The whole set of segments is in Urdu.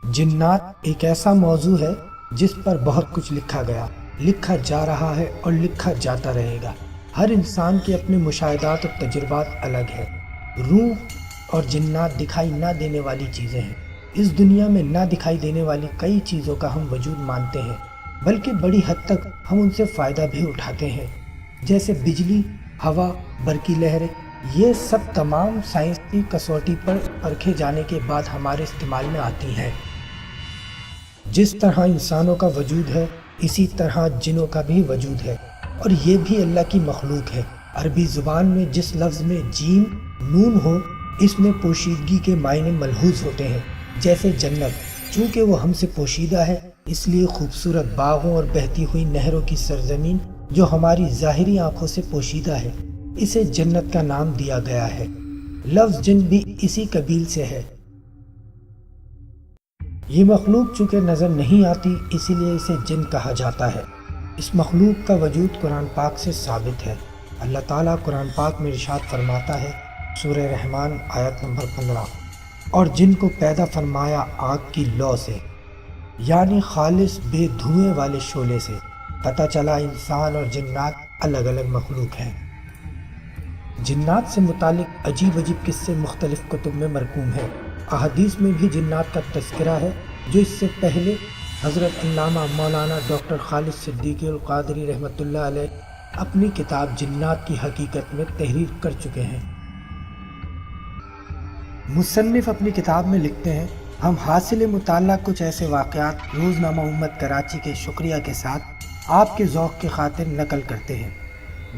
جنات ایک ایسا موضوع ہے جس پر بہت کچھ لکھا گیا، لکھا جا رہا ہے اور لکھا جاتا رہے گا۔ ہر انسان کے اپنے مشاہدات اور تجربات الگ ہیں۔ روح اور جنات دکھائی نہ دینے والی چیزیں ہیں۔ اس دنیا میں نہ دکھائی دینے والی کئی چیزوں کا ہم وجود مانتے ہیں، بلکہ بڑی حد تک ہم ان سے فائدہ بھی اٹھاتے ہیں، جیسے بجلی، ہوا، برقی لہریں۔ یہ سب تمام سائنسی کسوٹی پر پرکھے جانے کے بعد ہمارے استعمال میں آتی ہیں۔ جس طرح انسانوں کا وجود ہے، اسی طرح جنوں کا بھی وجود ہے، اور یہ بھی اللہ کی مخلوق ہے۔ عربی زبان میں جس لفظ میں جیم نون ہو، اس میں پوشیدگی کے معنی ملحوظ ہوتے ہیں، جیسے جنت۔ چونکہ وہ ہم سے پوشیدہ ہے، اس لیے خوبصورت باغوں اور بہتی ہوئی نہروں کی سرزمین جو ہماری ظاہری آنکھوں سے پوشیدہ ہے، اسے جنت کا نام دیا گیا ہے۔ لفظ جن بھی اسی قبیل سے ہے۔ یہ مخلوق چونکہ نظر نہیں آتی، اسی لیے اسے جن کہا جاتا ہے۔ اس مخلوق کا وجود قرآن پاک سے ثابت ہے۔ اللہ تعالیٰ قرآن پاک میں ارشاد فرماتا ہے، سورہ رحمان آیت نمبر 15، اور جن کو پیدا فرمایا آگ کی لو سے، یعنی خالص بے دھوئیں والے شعلے سے۔ پتہ چلا انسان اور جنات الگ الگ مخلوق ہیں۔ جنات سے متعلق عجیب عجیب قصے مختلف کتب میں مرقوم ہیں۔ احادیث میں بھی جنات کا تذکرہ ہے، جو اس سے پہلے حضرت علامہ مولانا ڈاکٹر خالد صدیقی القادری رحمۃ اللہ علیہ اپنی کتاب جنات کی حقیقت میں تحریر کر چکے ہیں۔ مصنف اپنی کتاب میں لکھتے ہیں، ہم حاصل مطالعہ کچھ ایسے واقعات روزنامہ امت کراچی کے شکریہ کے ساتھ آپ کے ذوق کی خاطر نقل کرتے ہیں۔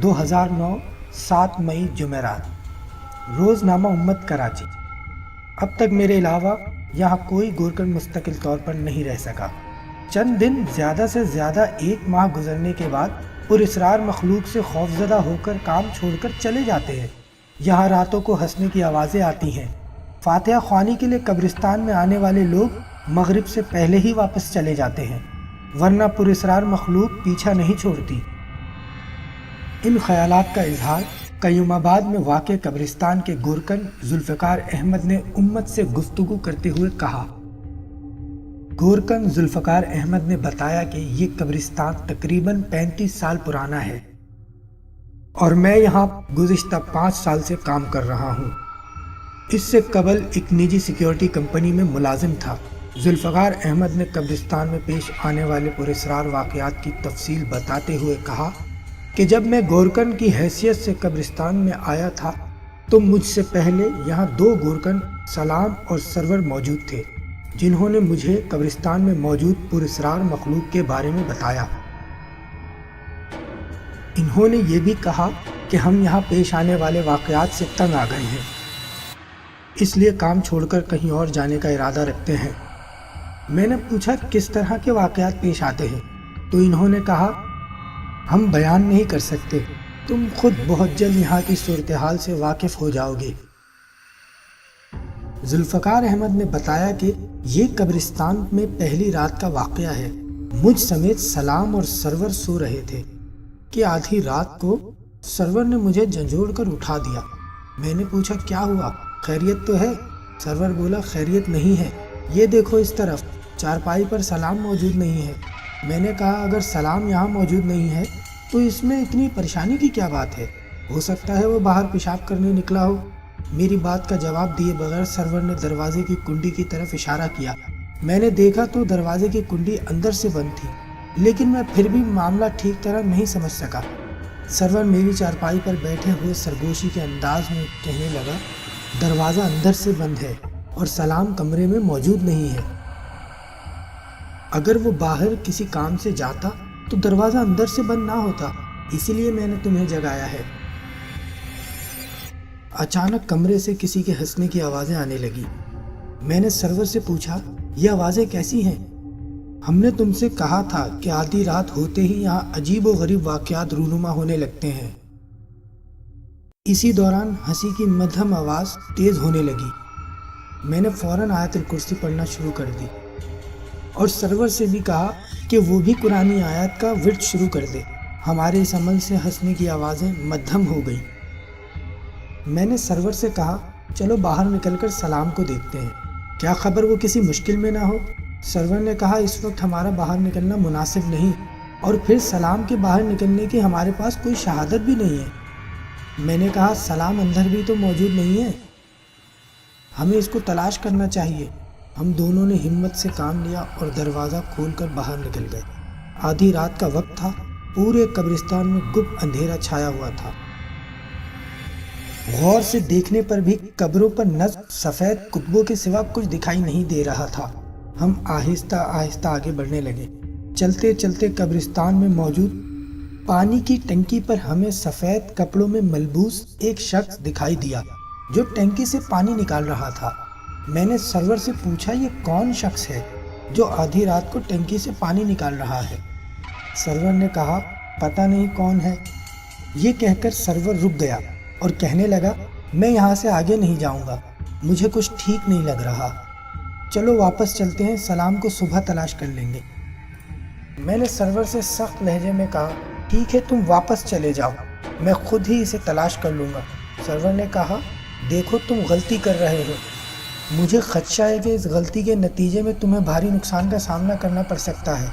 2009 7 مئی جمعرات۔ روزنامہ امت کراچی۔ اب تک میرے علاوہ یہاں کوئی گورکن مستقل طور پر نہیں رہ سکا۔ چند دن، زیادہ سے زیادہ 1 ماہ گزرنے کے بعد پراسرار مخلوق سے خوفزدہ ہو کر کام چھوڑ کر چلے جاتے ہیں۔ یہاں راتوں کو ہنسنے کی آوازیں آتی ہیں۔ فاتحہ خوانی کے لیے قبرستان میں آنے والے لوگ مغرب سے پہلے ہی واپس چلے جاتے ہیں، ورنہ پراسرار مخلوق پیچھا نہیں چھوڑتی۔ ان خیالات کا اظہار قیوم آباد میں واقع قبرستان کے گورکن ذوالفقار احمد نے امت سے گفتگو کرتے ہوئے کہا۔ گورکن ذوالفقار احمد نے بتایا کہ یہ قبرستان تقریباً 35 سال پرانا ہے اور میں یہاں گزشتہ 5 سال سے کام کر رہا ہوں۔ اس سے قبل ایک نجی سیکیورٹی کمپنی میں ملازم تھا۔ ذوالفقار احمد نے قبرستان میں پیش آنے والے پراسرار واقعات کی تفصیل بتاتے ہوئے کہا کہ جب میں گورکن کی حیثیت سے قبرستان میں آیا تھا تو مجھ سے پہلے یہاں 2 گورکن سلام اور سرور موجود تھے، جنہوں نے مجھے قبرستان میں موجود پراسرار مخلوق کے بارے میں بتایا۔ انہوں نے یہ بھی کہا کہ ہم یہاں پیش آنے والے واقعات سے تنگ آ گئے ہیں، اس لیے کام چھوڑ کر کہیں اور جانے کا ارادہ رکھتے ہیں۔ میں نے پوچھا کس طرح کے واقعات پیش آتے ہیں، تو انہوں نے کہا، ہم بیان نہیں کر سکتے، تم خود بہت جلد یہاں کی صورتحال سے واقف ہو جاؤ گے۔ ذوالفقار احمد نے بتایا کہ یہ قبرستان میں پہلی رات کا واقعہ ہے۔ مجھ سمیت سلام اور سرور سو رہے تھے کہ آدھی رات کو سرور نے مجھے جھنجھوڑ کر اٹھا دیا۔ میں نے پوچھا کیا ہوا، خیریت تو ہے؟ سرور بولا، خیریت نہیں ہے، یہ دیکھو اس طرف، چارپائی پر سلام موجود نہیں ہے۔ میں نے کہا اگر سلام یہاں موجود نہیں ہے تو اس میں اتنی پریشانی کی کیا بات ہے؟ ہو سکتا ہے وہ باہر پیشاب کرنے نکلا ہو۔ میری بات کا جواب دیے بغیر سرور نے دروازے کی کنڈی کی طرف اشارہ کیا۔ میں نے دیکھا تو دروازے کی کنڈی اندر سے بند تھی، لیکن میں پھر بھی معاملہ ٹھیک طرح نہیں سمجھ سکا۔ سرور میری چارپائی پر بیٹھے ہوئے سرگوشی کے انداز میں کہنے لگا، دروازہ اندر سے بند ہے اور سلام کمرے میں موجود نہیں ہے۔ اگر وہ باہر کسی کام سے جاتا تو دروازہ اندر سے بند نہ ہوتا، اسی لیے میں نے تمہیں جگایا ہے۔ اچانک کمرے سے کسی کے ہنسنے کی آوازیں آنے لگی۔ میں نے سرور سے پوچھا، یہ آوازیں کیسی ہیں؟ ہم نے تم سے کہا تھا کہ آدھی رات ہوتے ہی یہاں عجیب و غریب واقعات رونما ہونے لگتے ہیں۔ اسی دوران ہنسی کی مدھم آواز تیز ہونے لگی۔ میں نے فوراً آیت الکرسی پڑھنا شروع کر دی اور سرور سے بھی کہا کہ وہ بھی قرآن آیات کا ورد شروع کر دے۔ ہمارے اس عمل سے ہنسنے کی آوازیں مدھم ہو گئیں۔ میں نے سرور سے کہا، چلو باہر نکل کر سلام کو دیکھتے ہیں کیا خبر وہ کسی مشکل میں نہ ہو؟ سرور نے کہا اس وقت ہمارا باہر نکلنا مناسب نہیں، اور پھر سلام کے باہر نکلنے کی ہمارے پاس کوئی شہادت بھی نہیں ہے۔ میں نے کہا سلام اندر بھی تو موجود نہیں ہے، ہمیں اس کو تلاش کرنا چاہیے۔ ہم دونوں نے ہمت سے کام لیا اور دروازہ کھول کر باہر نکل گئے۔ آدھی رات کا وقت تھا، پورے قبرستان میں گپ اندھیرا چھایا ہوا تھا۔ غور سے دیکھنے پر بھی قبروں پر نصب سفید کتبوں کے سوا کچھ دکھائی نہیں دے رہا تھا۔ ہم آہستہ آہستہ آگے بڑھنے لگے۔ چلتے چلتے قبرستان میں موجود پانی کی ٹنکی پر ہمیں سفید کپڑوں میں ملبوس ایک شخص دکھائی دیا جو ٹنکی سے پانی نکال رہا تھا۔ میں نے سرور سے پوچھا یہ کون شخص ہے جو آدھی رات کو ٹنکی سے پانی نکال رہا ہے؟ سرور نے کہا پتہ نہیں کون ہے۔ یہ کہہ کر سرور رک گیا اور کہنے لگا میں یہاں سے آگے نہیں جاؤں گا، مجھے کچھ ٹھیک نہیں لگ رہا، چلو واپس چلتے ہیں، سلام کو صبح تلاش کر لیں گے۔ میں نے سرور سے سخت لہجے میں کہا ٹھیک ہے تم واپس چلے جاؤ، میں خود ہی اسے تلاش کر لوں گا۔ سرور نے کہا دیکھو تم غلطی کر رہے ہو، مجھے خدشہ ہے کہ اس غلطی کے نتیجے میں تمہیں بھاری نقصان کا سامنا کرنا پڑ سکتا ہے،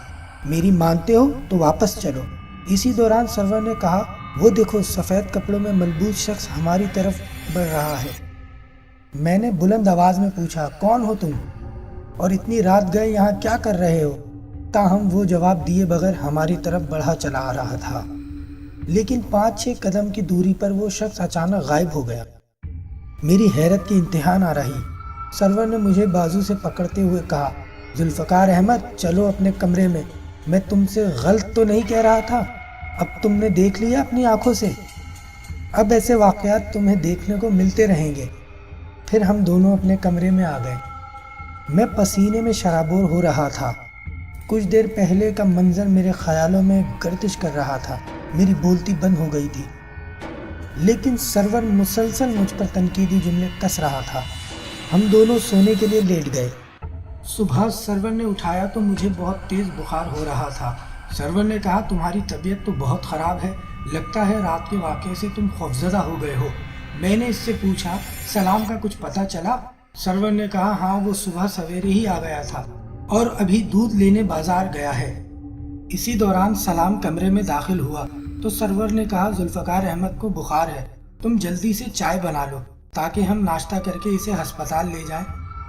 میری مانتے ہو تو واپس چلو۔ اسی دوران سرور نے کہا وہ دیکھو سفید کپڑوں میں ملبوس شخص ہماری طرف بڑھ رہا ہے۔ میں نے بلند آواز میں پوچھا کون ہو تم اور اتنی رات گئے یہاں کیا کر رہے ہو؟ تاہم وہ جواب دیے بغیر ہماری طرف بڑھا چلا آ رہا تھا، لیکن 5-6 قدم کی دوری پر وہ شخص اچانک غائب ہو گیا۔ میری حیرت کی انتہا نہ رہی۔ سرور نے مجھے بازو سے پکڑتے ہوئے کہا ذوالفقار احمد چلو اپنے کمرے میں تم سے غلط تو نہیں کہہ رہا تھا، اب تم نے دیکھ لیا اپنی آنکھوں سے، اب ایسے واقعات تمہیں دیکھنے کو ملتے رہیں گے۔ پھر ہم دونوں اپنے کمرے میں آ گئے۔ میں پسینے میں شرابور ہو رہا تھا۔ کچھ دیر پہلے کا منظر میرے خیالوں میں گردش کر رہا تھا، میری بولتی بند ہو گئی تھی، لیکن سرور مسلسل مجھ پر تنقیدی جملے کس رہا تھا۔ ہم دونوں سونے کے لیے لیٹ گئے۔ صبح سرور نے اٹھایا تو مجھے بہت تیز بخار ہو رہا تھا۔ سرور نے کہا تمہاری طبیعت تو بہت خراب ہے، لگتا ہے رات کے واقعے سے تم خوفزدہ ہو گئے ہو۔ میں نے اس سے پوچھا سلام کا کچھ پتہ چلا؟ سرور نے کہا ہاں وہ صبح سویرے ہی آ گیا تھا اور ابھی دودھ لینے بازار گیا ہے۔ اسی دوران سلام کمرے میں داخل ہوا تو سرور نے کہا ذوالفقار احمد کو بخار ہے، تم جلدی سے چائے بنا لو تاکہ ہم ناشتہ کر کے اسے ہسپتال لے جائیں۔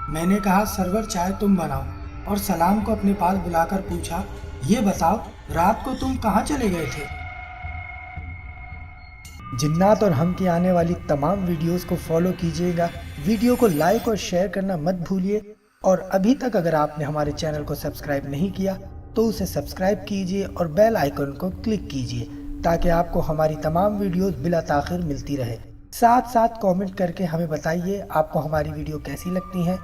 میں نے کہا سرور چائے تم بناؤ، اور سلام کو اپنے پاس بلا کر پوچھا یہ بتاؤ رات کو تم کہاں چلے گئے تھے؟ جنات اور ہم کی آنے والی تمام ویڈیوز کو فالو کیجیے گا، ویڈیو کو لائک اور شیئر کرنا مت بھولیے، اور ابھی تک اگر آپ نے ہمارے چینل کو سبسکرائب نہیں کیا تو اسے سبسکرائب کیجیے اور بیل آئیکن کو کلک کیجیے تاکہ آپ کو ہماری تمام ویڈیوز بلا تاخیر ملتی رہے۔ ساتھ ساتھ کامنٹ کر کے ہمیں بتائیے آپ کو ہماری ویڈیو کیسی لگتی ہیں۔